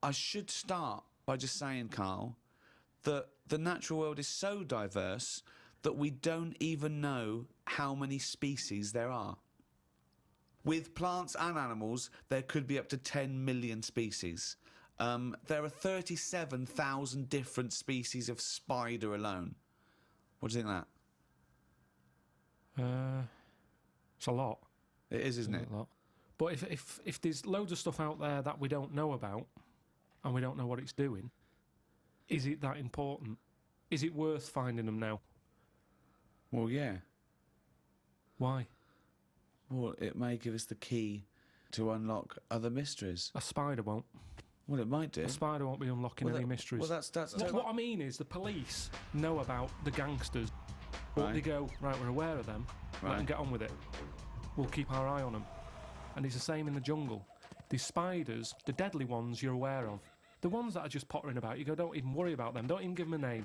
I should start by just saying, Karl, that the natural world is so diverse that we don't even know how many species there are. With plants and animals, there could be up to 10 million species. There are 37,000 different species of spider alone. What do you think of that? It's a lot. It is, isn't it? A lot. But if there's loads of stuff out there that we don't know about, and we don't know what it's doing, is it that important? Is it worth finding them now? Well, yeah. Why? Well, it may give us the key to unlock other mysteries. A spider won't. Well, it might do. A spider won't be unlocking any mysteries. Well, that's what I mean is the police know about the gangsters, but they go, right, we're aware of them, let them get on with it. We'll keep our eye on them. And it's the same in the jungle. These spiders, the deadly ones you're aware of, the ones that are just pottering about, you go, don't even worry about them, don't even give them a name.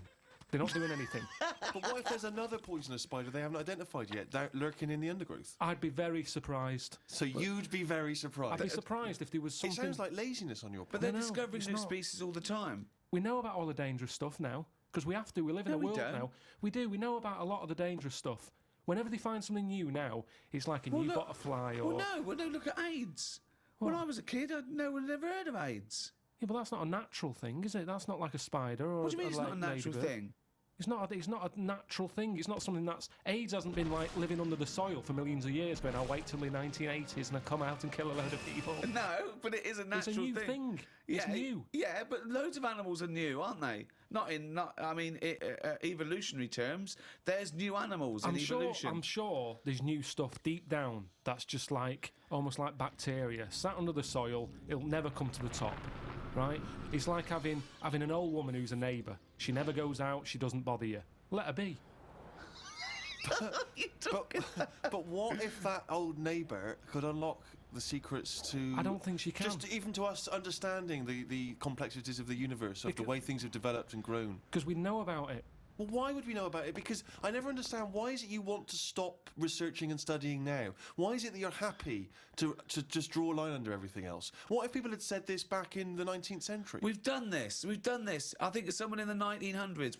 They're not doing anything. But what if there's another poisonous spider they haven't identified yet, lurking in the undergrowth? I'd be very surprised. So you'd be very surprised? I'd be surprised if there was something... It sounds like laziness on your part. But they're discovering new species all the time. We know about all the dangerous stuff now, because we have to. We live in a world now. We do. We know about a lot of the dangerous stuff. Whenever they find something new now, it's like a new butterfly or... Well, no, look at AIDS. When I was a kid, no one had ever heard of AIDS. Yeah, but that's not a natural thing, is it? That's not like a spider or What do you mean it's not a natural thing? It's not a natural thing. It's not something that's... AIDS hasn't been like living under the soil for millions of years going, I'll wait till the 1980s and I'll come out and kill a load of people. No, but it is a natural thing. It's a new thing. It's new. Yeah, but loads of animals are new, aren't they? Evolutionary terms, there's new animals in evolution. I'm sure there's new stuff deep down that's just like, almost like bacteria, sat under the soil, it'll never come to the top. Right? It's like having an old woman who's a neighbour. She never goes out, she doesn't bother you. Let her be. But what if that old neighbour could unlock the secrets to... I don't think she can. Just even to us understanding the complexities of the universe, of the way things have developed and grown. Because we know about it. Well, why would we know about it? Because I never understand, why is it you want to stop researching and studying now? Why is it that you're happy to just draw a line under everything else? What if people had said this back in the 19th century? We've done this. I think someone in the 1900s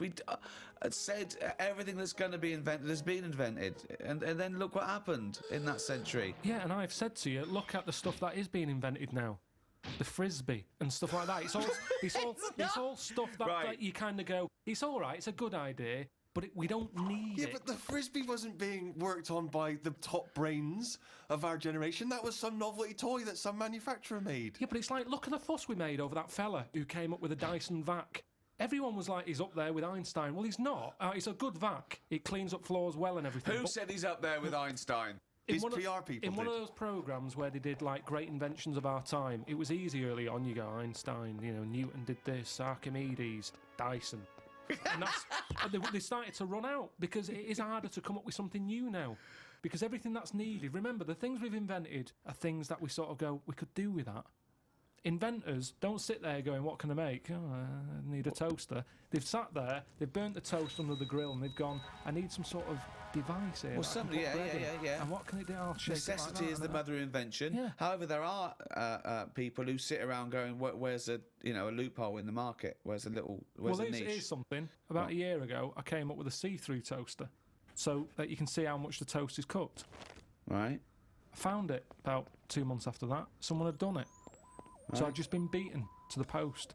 said everything that's going to be invented has been invented. And then look what happened in that century. Yeah, and I've said to you, look at the stuff that is being invented now. The frisbee and stuff like that. It's all stuff that you kind of go, it's all right, it's a good idea, but we don't need it. Yeah, but the frisbee wasn't being worked on by the top brains of our generation. That was some novelty toy that some manufacturer made. Yeah, but it's like, look at the fuss we made over that fella who came up with a Dyson vac. Everyone was like, he's up there with Einstein. Well, he's not. It's a good vac. It cleans up floors well and everything. Who said he's up there with Einstein? His PR people In one of those programmes where they did, like, great inventions of our time, it was easy early on. You go, Einstein, Newton did this, Archimedes, Dyson. And they started to run out, because it is harder to come up with something new now. Because everything that's needed... Remember, the things we've invented are things that we sort of go, we could do with that. Inventors don't sit there going, what can I make? Oh, I need a toaster. They've sat there, they've burnt the toast under the grill, and they've gone, I need some sort of device here. Well, somebody, yeah. And what can it do? I'll shake Necessity it like that, is the mother of invention. Yeah. However, there are people who sit around going, where's a loophole in the market? Where's a niche? Well, here's something. About a year ago, I came up with a see-through toaster, so that you can see how much the toast is cooked. Right. I found it about 2 months after that. Someone had done it. Right. So I'd just been beaten to the post.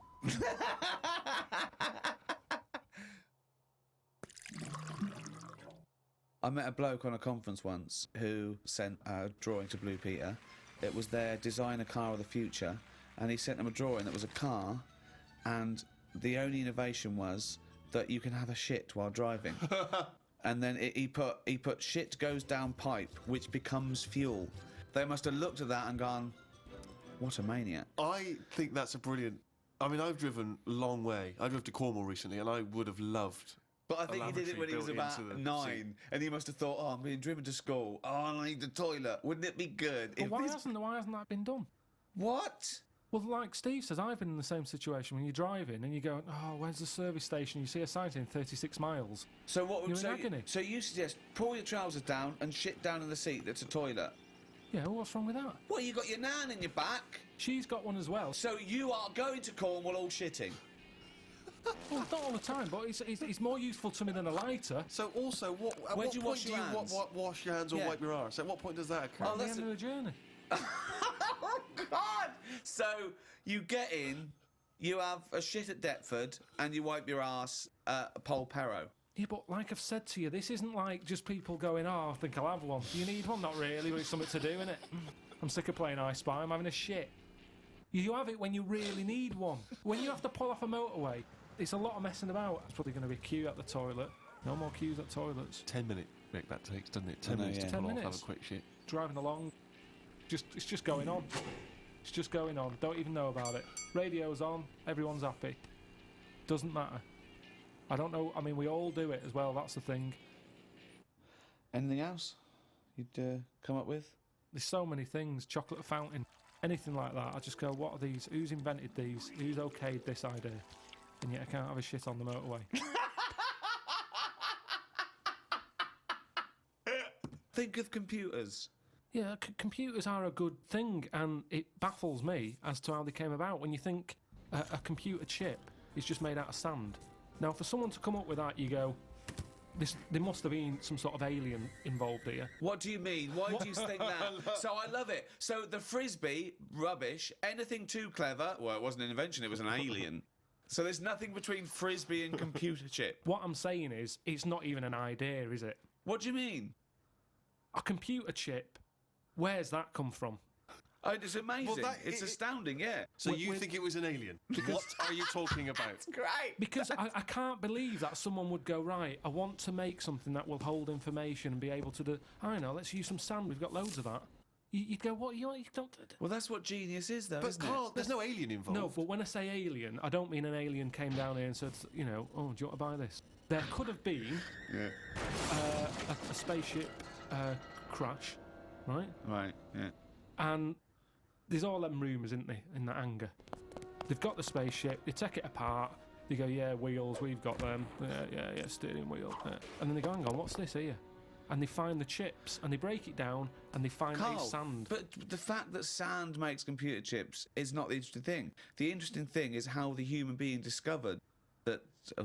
I met a bloke on a conference once who sent a drawing to Blue Peter. It was their designer car of the future, and he sent them a drawing that was a car, and the only innovation was that you can have a shit while driving. And then he put shit goes down pipe, which becomes fuel. They must have looked at that and gone, what a maniac. I think that's a brilliant... I mean, I've driven a long way. I drove to Cornwall recently, and I would have loved... But I think he did it when he was about 9, and he must have thought, I'm being driven to school. Oh, I need the toilet. Wouldn't it be good? But why hasn't that been done? What? Well, like Steve says, I've been in the same situation when you're driving and you go, oh, where's the service station? You see a sign in 36 miles. So what? You're in agony. So you suggest pull your trousers down and shit down in the seat that's a toilet? Yeah, well, what's wrong with that? Well, you got your nan in your back, She's got one as well. so you are going to Cornwall all shitting. Well, not all the time, but it's more useful to me than a lighter. So also, at Where what do you point wash do your you hands? wash your hands or Yeah. wipe your arse? At what point does that occur? Oh, At the that's end of the journey. Oh, God! So you get in, you have a shit at Deptford, and you wipe your arse at Polperro. Yeah, but like I've said to you, this isn't like just people going, oh, I think I'll have one. Do you need one? Not really, but it's something to do, innit? I'm sick of playing I Spy, I'm having a shit. You have it when you really need one. When you have to pull off a motorway, it's a lot of messing about. It's probably going to be a queue at the toilet. No more queues at toilets. 10 minute break that takes, doesn't it? 10 I know, minutes yeah. to 10 pull off, have minutes. a quick shit. Driving along, it's just going on. It's just going on. Don't even know about it. Radio's on, everyone's happy. Doesn't matter. I don't know. I mean, we all do it as well. That's the thing. Anything else you'd come up with? There's so many things. Chocolate fountain, anything like that. I just go, what are these? Who's invented these? Who's okayed this idea? And yet I can't have a shit on the motorway. Think of computers. Yeah, computers are a good thing, and it baffles me as to how they came about. When you think a computer chip is just made out of sand. Now, for someone to come up with that, you go, there must have been some sort of alien involved here. What do you mean? Why do you think that? So I love it. So the frisbee, rubbish. Anything too clever? Well, it wasn't an invention, it was an alien. So there's nothing between frisbee and computer chip. What I'm saying is, it's not even an idea, is it? What do you mean? A computer chip, where's that come from? Oh, it's amazing. It's astounding, yeah. So you think it was an alien? What are you talking about? Great. Because I can't believe that someone would go, right, I want to make something that will hold information and be able to do, I don't know, let's use some sand, we've got loads of that. You'd go, what, you don't... Well, that's what genius is, though, But isn't Carl, it? there's no alien involved. No, but when I say alien, I don't mean an alien came down here and said, you know, oh, do you want to buy this? There could have been a spaceship crash, right? Right, yeah. And there's all them rumours, isn't there, in that hangar. They've got the spaceship, they take it apart, they go, yeah, wheels, we've got them, yeah, steering wheel. And then they go, hang on, what's this here? And they find the chips, and they break it down, and they find Carl, it's sand. but the fact that sand makes computer chips is not the interesting thing. The interesting thing is how the human being discovered that,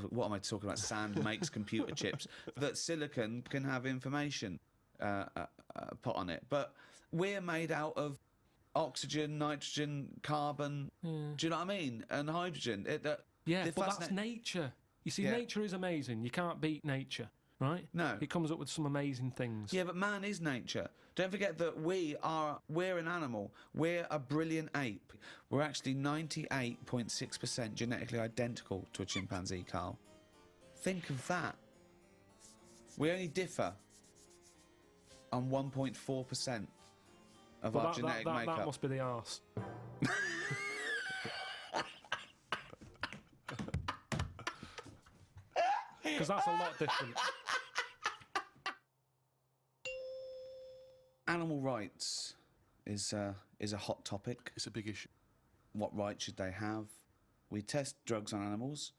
what am I talking about, sand makes computer chips, that silicon can have information put on it. But we're made out of oxygen, nitrogen, carbon, do you know what I mean? And hydrogen. Yeah, but that's nature. You see, nature is amazing. You can't beat nature, right? No. It comes up with some amazing things. Yeah, but man is nature. Don't forget that we're an animal. We're a brilliant ape. We're actually 98.6% genetically identical to a chimpanzee, Carl. Think of that. We only differ on 1.4% of our genetic makeup. That must be the arse. Because that's a lot different. Animal rights is a hot topic. It's a big issue. What rights should they have? We test drugs on animals,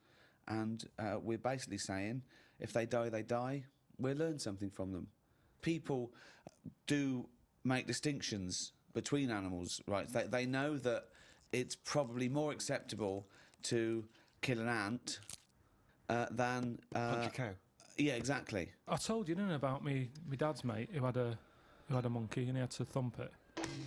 and we're basically saying if they die, they die. We'll learn something from them. People do make distinctions between animals' rights. They know that it's probably more acceptable to kill an ant than... Punch a cow. Yeah, exactly. I told you, didn't I, about my dad's mate who had a monkey and he had to thump it.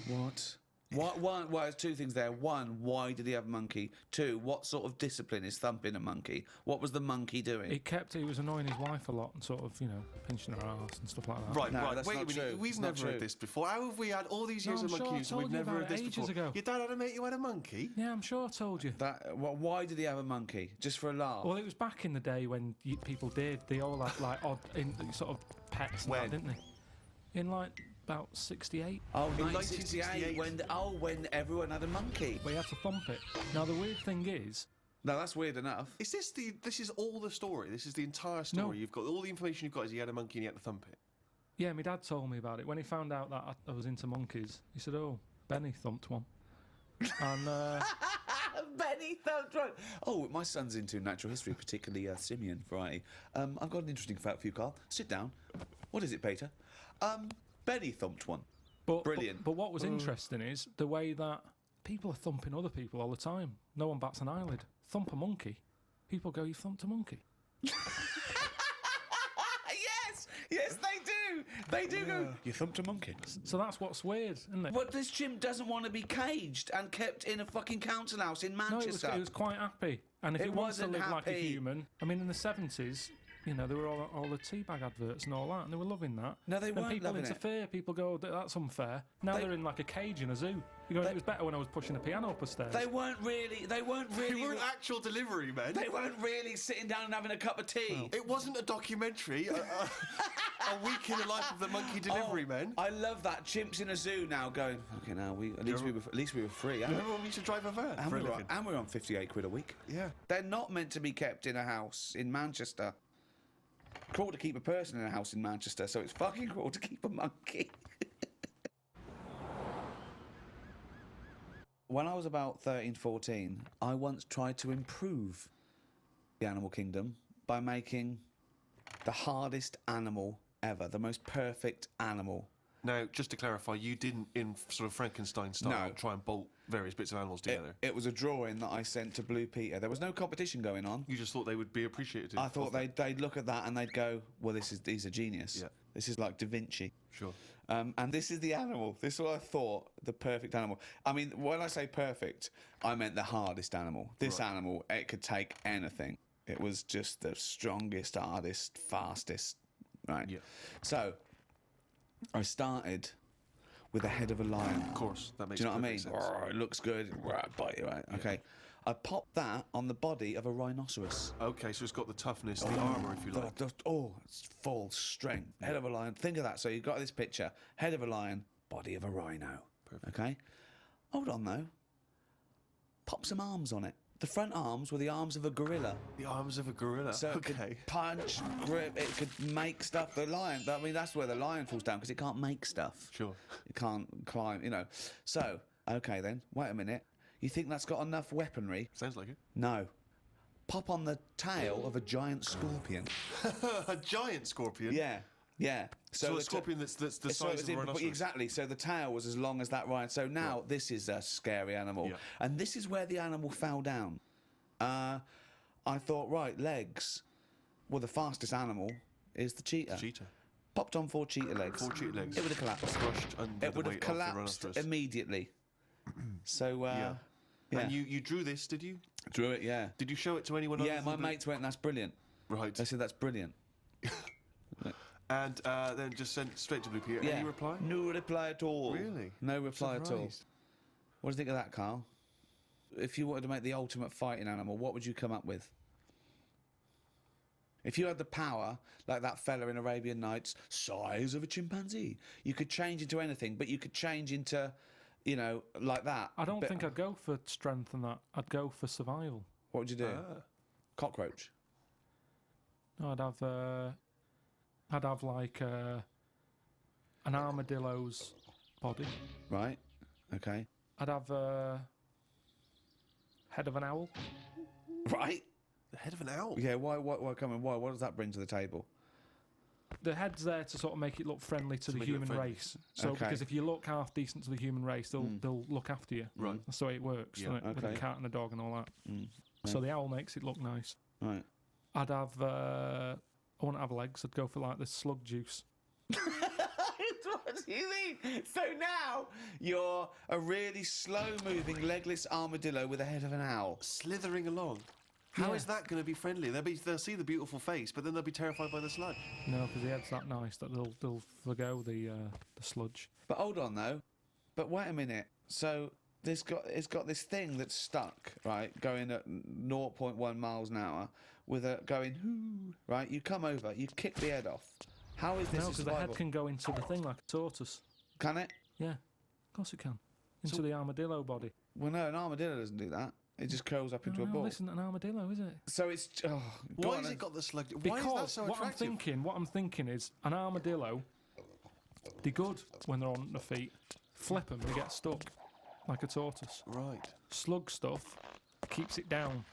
What? Well, there's two things there. One, why did he have a monkey? Two, what sort of discipline is thumping a monkey? What was the monkey doing? He was annoying his wife a lot and sort of, you know, pinching her arse and stuff like that. Right, No, right. that's Wait a not minute. true. We've It's not never true. heard this before. How have we had all these years No, of I'm sure I monkeys and told we've you never about heard this it ages before? ago. Your dad had a mate who had a monkey? Yeah, I'm sure I told you. Why did he have a monkey? Just for a laugh? Well, it was back in the day when people did. They all had like odd sort of pets and When? that, didn't they? In like about 68. Oh, In 1968, 1968. when everyone had a monkey. But he had to thump it. Now the weird thing is, No, that's weird enough. Is this this is all the story? This is the entire story? No. You've got all the information you've got is he had a monkey and he had to thump it. yeah, my dad told me about it. When he found out that I was into monkeys, he said, "Oh, Benny thumped one." And Benny thumped one. Oh, my son's into natural history, particularly simian variety. I've got an interesting fact for you, Carl. Sit down. What is it, Peter? Benny thumped one. Brilliant. But what was interesting is the way that people are thumping other people all the time. No one bats an eyelid. Thump a monkey. People go, you thumped a monkey. Yes, they do. They do go, you thumped a monkey. So that's what's weird, isn't it? But this chimp doesn't want to be caged and kept in a fucking council house in No, Manchester. it was quite happy. And if It it wants to wasn't live like a happy. human, I mean, in the 70s, you know, there were all the teabag adverts and all that, and they were loving that. No, they and weren't people loving it. interfere. People go, that's unfair. Now They- they're in like a cage in a zoo. You go, it was better when I was pushing a piano up the stairs. They weren't really. They weren't actual delivery men. They weren't really sitting down and having a cup of tea. It wasn't a documentary. A week in the life of the monkey delivery men. I love that. Chimps in a zoo now going. Okay, now at least we were free. Remember when we used to drive a van? And for a we, were, living? and we were on 58 quid a week. Yeah. They're not meant to be kept in a house in Manchester. Cruel to keep a person in a house in Manchester, so it's fucking cruel to keep a monkey. When I was about 13, 14, I once tried to improve the animal kingdom by making the hardest animal ever, the most perfect animal. Now, just to clarify, you didn't, in sort of Frankenstein style, No. try and bolt various bits of animals together. It was a drawing that I sent to Blue Peter. There was no competition going on. You just thought they would be appreciated. I thought they'd look at that and they'd go, well, he's a genius. Yeah. This is like Da Vinci. Sure. And this is the animal. This is what I thought, the perfect animal. I mean, when I say perfect, I meant the hardest animal. This animal, it could take anything. It was just the strongest, hardest, fastest, right? Yeah. So, I started with the head of a lion. Of course, that makes Do you know what I mean? perfect sense. It looks good. Bite you, right? Okay. I popped that on the body of a rhinoceros. Okay, so it's got the toughness, the armour, if you like. It's full strength. Head of a lion. Think of that. So you've got this picture. Head of a lion, body of a rhino. Perfect. Okay? Hold on, though. Pop some arms on it. The front arms were the arms of a gorilla. The arms of a gorilla. So it okay. could punch, grip, it could make stuff. The lion, I mean, that's where the lion falls down, because it can't make stuff. Sure. It can't climb, you know. So, okay then, wait a minute. You think that's got enough weaponry? Sounds like it. No. Pop on the tail of a giant scorpion. A giant scorpion? Yeah, yeah. So a the scorpion that's the so size it was of a in- rhinoceros. Exactly. So the tail was as long as that rhino. So now this is a scary animal. Yeah. And this is where the animal fell down. I thought, right, legs. Well, the fastest animal is the cheetah. Cheetah. Popped on 4 cheetah legs. 4 cheetah legs. It would have collapsed. Crushed under It the would have weight of the collapsed rhinoceros. immediately. So, Yeah. yeah. And you drew this, did you? Drew it, yeah. Did you show it to anyone Yeah, other my than mates went, that's brilliant. Right. They said, that's brilliant. And then just sent straight to Blue Peter. Yeah. Any reply? No reply at all. Really? No reply at all. Surprised. What do you think of that, Carl? If you wanted to make the ultimate fighting animal, what would you come up with? If you had the power, like that fella in Arabian Nights, size of a chimpanzee, you could change into anything, but you could change into, you know, like that. I don't But think I'd go for strength and that. I'd go for survival. What would you do? Ah. Cockroach. No, I'd have like an armadillo's body. Right? Okay. I'd have head of an owl. Right? The head of an owl? Yeah, why come on, why? What does that bring to the table? The head's there to sort of make it look friendly to the make it look human friendly. race. So Okay. because if you look half decent to the human race, they'll look after you. Right. That's the way it works, Yeah, doesn't it? With a okay. cat and a dog and all that. Mm. So the owl makes it look nice. Right. I'd have I wouldn't have legs. I'd go for like the slug juice. What do you mean? So now you're a really slow-moving, legless armadillo with a head of an owl. Slithering along. How Yeah. is that going to be friendly? They'll see the beautiful face, but then they'll be terrified by the sludge. No, because the head's that nice that they'll forgo the sludge. But hold on though. But wait a minute. So it's got this thing that's stuck, right, going at 0.1 miles an hour, with a going hoo, right. You come over, you kick the head off. How is this No, a because the survival? head can go into the thing like a tortoise. Can it? Yeah, of course it can. Into the armadillo body. Well, no, an armadillo doesn't do that. It just curls up into a No, ball. this isn't an armadillo, is it? So it's go Why on has then. it got the sludge? Why Because is that so what attractive? I'm thinking is an armadillo. They're good when they're on their feet. Flip them, they get stuck like a tortoise. Right. Slug stuff, keeps it down.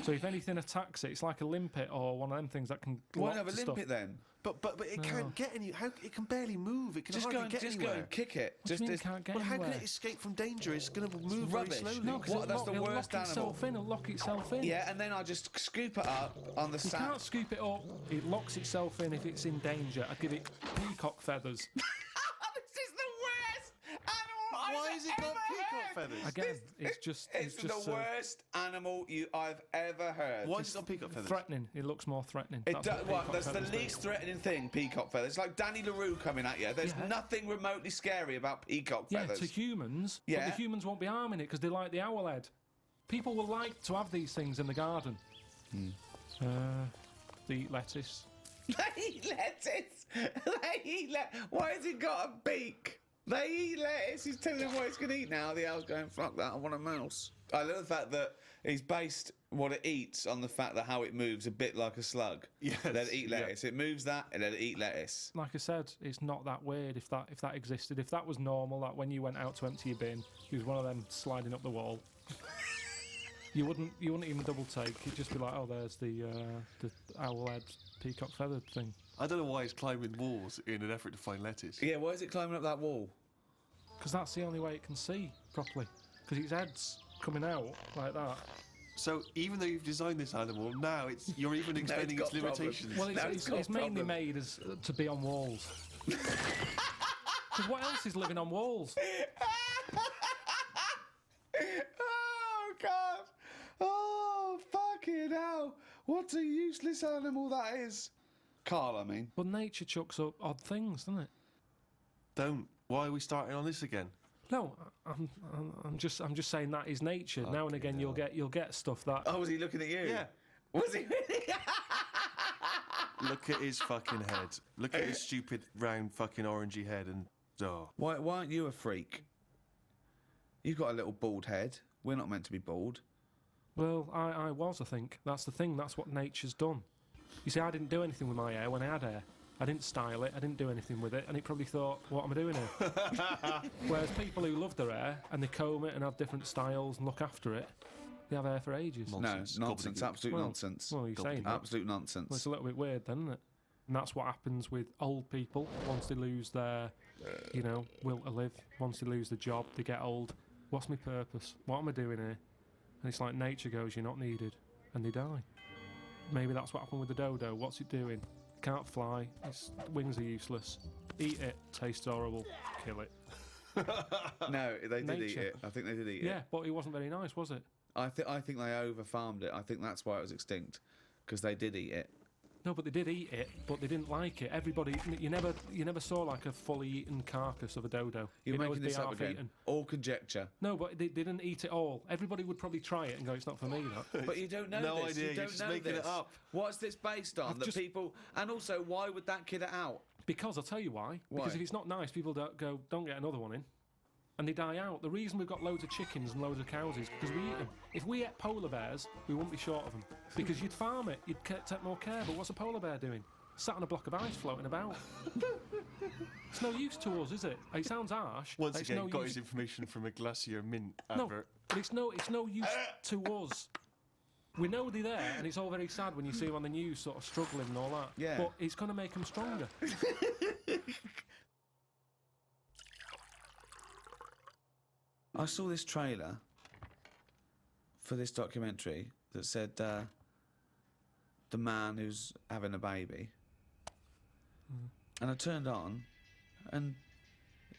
So if anything attacks it, it's like a limpet or one of them things that can Why lock have a to stuff. limpet then? But it can't get any. How it can barely move. It can Just hardly go, get just anywhere. go and kick it. What do you Just mean it it's can't get Well, how anywhere? can it escape from danger? It's going to move very rubbish. slowly. No, because What? That's the it'll worst lock itself animal. It'll lock itself in. yeah, and then I just scoop it up on the You sack. can't scoop it up. It locks itself in if it's in danger. I'd give it peacock feathers. This is the worst animal Why has it got peacock feathers? Again, it's just the worst animal I've ever heard. Why has it got peacock feathers? threatening. It looks more threatening. It That's does, what what, peacock that's the feathers do. least threatening thing, peacock feathers. It's like Danny LaRue coming at you. There's Yeah. nothing remotely scary about peacock Yeah, feathers. to humans, but Yeah. the humans won't be harming it because they like the owl head. People will like to have these things in the garden. They eat lettuce. They eat lettuce. They eat Why has it got a beak? They eat lettuce. He's telling them what it's going to eat now. The owl's going, fuck that, I want a mouse. I love the fact that he's based what it eats on the fact that how it moves a bit like a slug. Yes, Let it eat yeah. lettuce. It moves that and let it eat lettuce. Like I said, it's not that weird if that existed. If that was normal, that when you went out to empty your bin, there was one of them sliding up the wall. You wouldn't even double take. You'd just be like, oh, there's the owl head peacock feathered thing. I don't know why it's climbing walls in an effort to find lettuce. Yeah, why is it climbing up that wall? Because that's the only way it can see properly. Because its head's coming out like that. So even though you've designed this animal, now you're even extending got its problems. limitations. Well, Now it's got it's mainly problem. made as to be on walls. Because what else is living on walls? Oh, God. Oh, fucking hell. What a useless animal that is. Carl, I mean. But nature chucks up odd things, doesn't it? Don't. Why are we starting on this again? No, I'm just saying that is nature. Now and again, you'll get stuff that. Oh, was he looking at you? Yeah. Was he really? Look at his fucking head. Look at his stupid round fucking orangey head and Why aren't you a freak? You've got a little bald head. We're not meant to be bald. Well, I was. I think that's the thing. That's what nature's done. You see, I didn't do anything with my hair when I had hair. I didn't style it. I didn't do anything with it, and it probably thought, "What am I doing here?" Whereas people who love their hair and they comb it and have different styles and look after it, they have hair for ages. Nonsense. No, nonsense. Gobbledygook. Absolute Well, nonsense. Well, you're saying that. Absolute Well, nonsense. it's a little bit weird, then, isn't it? And that's what happens with old people once they lose their, will to live. Once they lose the job, they get old. What's my purpose? What am I doing here? And it's like nature goes, you're not needed, and they die. Maybe that's what happened with the dodo. What's it doing? Can't fly. Its wings are useless. Eat it. Tastes horrible. Kill it. No, they did eat Nature. it. I think they did eat Yeah, it. but it wasn't very nice, was it? I think they over-farmed it. I think that's why it was extinct. Because they did eat it. No, but they did eat it, but they didn't like it. Everybody, you never saw like a fully eeaten carcass of a dodo. You're It would making be this up half again. eaten. All conjecture. No, but they didn't eat it all. Everybody would probably try it and go, "It's not for me." That. But you don't know No this. idea, You you're don't just know making it this. up. What's this based on? I've That just- people... And also, why would that kid it out? Because I'll tell you why. Because Why? if it's not nice, people don't get another one in, and they die out. The reason we've got loads of chickens and loads of cows is because we eat them. If we ate polar bears, we wouldn't be short of them because you'd farm it, you'd take more care. But what's a polar bear doing? Sat on a block of ice floating about. It's no use to us, is it? It sounds harsh. once It's again no got use. his information from a Glacier Mint No, advert. but it's no use to us. We know they're there, and it's all very sad when you see them on the news, sort of struggling and all that. Yeah. But it's going to make them stronger. I saw this trailer for this documentary that said the man who's having a baby. And I turned on, and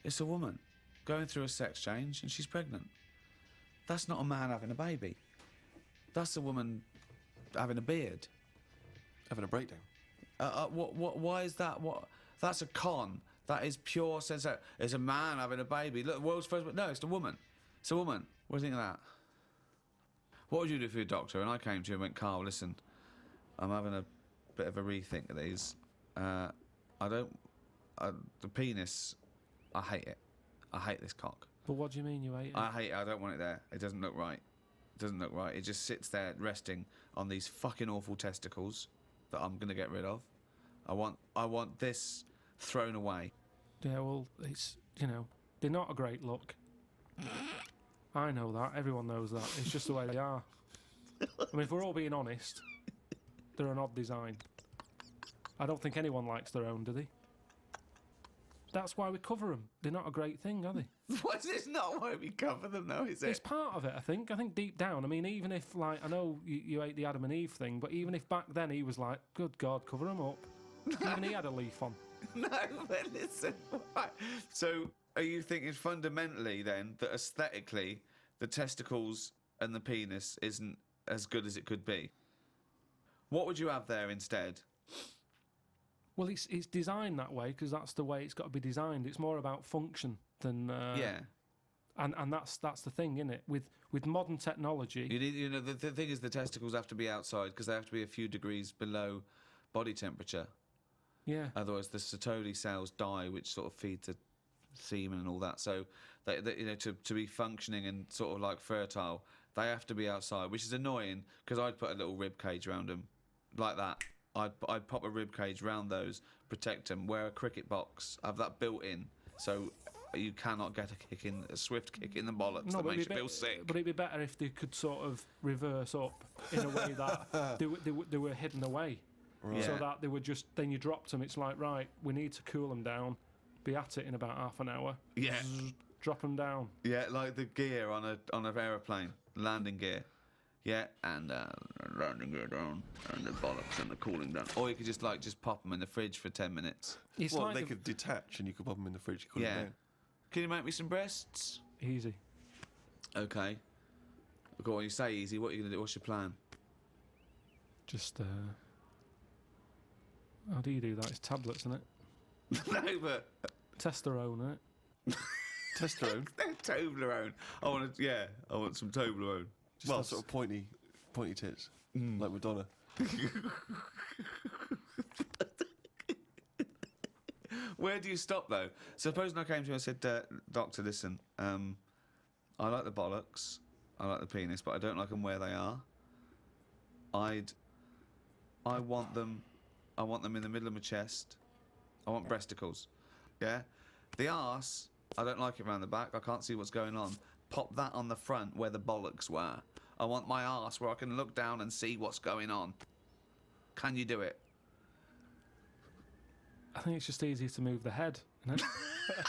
it's a woman going through a sex change, and she's pregnant. That's not a man having a baby. That's a woman having a beard. Having a breakdown. Why is that? That's a con. That is pure sense. It's a man having a baby. Look, the world's first. No, it's a woman. It's a woman. What do you think of that? What would you do for your doctor? And I came to you and went, Carl, listen, I'm having a bit of a rethink of these. The penis, I hate it. I hate this cock. But what do you mean you hate it? I hate it. I don't want it there. It doesn't look right. It doesn't look right. It just sits there resting on these fucking awful testicles that I'm going to get rid of. I want this thrown away. Yeah, well, it's, they're not a great look. I know that. Everyone knows that. It's just the way they are. I mean, if we're all being honest, they're an odd design. I don't think anyone likes their own, do they? That's why we cover them. They're not a great thing, are they? What's this not why we cover them, though, is it? It's part of it, I think. I think deep down, I mean, even if, like, I know you ate the Adam and Eve thing, but even if back then he was like, good God, cover them up. Even he had a leaf on. No, but listen. Right. So, are you thinking fundamentally, then, that aesthetically, the testicles and the penis isn't as good as it could be? What would you have there instead? Well, it's designed that way because that's the way it's got to be designed. It's more about function than Yeah. and that's the thing, isn't it? With modern technology, The thing is, the testicles have to be outside because they have to be a few degrees below body temperature. yeah, Otherwise, the Sertoli cells die, which sort of feed the semen and all that. So, to be functioning and sort of like fertile, they have to be outside, which is annoying because I'd put a little rib cage around them, like that. I'd pop a rib cage round those, protect them, wear a cricket box, have that built in, so you cannot get a swift kick in the bollocks that makes you feel sick. But it'd be better if they could sort of reverse up in a way that they were hidden away, Right. so Yeah. that they were just. Then you dropped them. It's like, right, we need to cool them down. Be at it in about half an hour. Yeah. Drop them down. Yeah, like the gear on an aeroplane, landing gear. Yeah, and landing gear down, and the bollocks and the cooling down. Or you could just pop them in the fridge for 10 minutes. It's Well, like they could detach and you could pop them in the fridge. Cool Yeah. them down. Can you make me some breasts? easy. Okay. Go on, you say easy. What are you gonna do? What's your plan? Just how do you do that? It's tablets, isn't it? No, but Testosterone, isn't it? Testosterone. Toblerone. I want some Toblerone. Well, sort of pointy tits, like Madonna. Where do you stop though? Supposing I came to you and said, "Doctor, listen, I like the bollocks, I like the penis, but I don't like them where they are. I want them in the middle of my chest. I want breasticles. Yeah, the arse, I don't like it around the back. I can't see what's going on. Pop that on the front where the bollocks were. I want my arse where I can look down and see what's going on. Can you do it?" I think it's just easier to move the head, isn't it?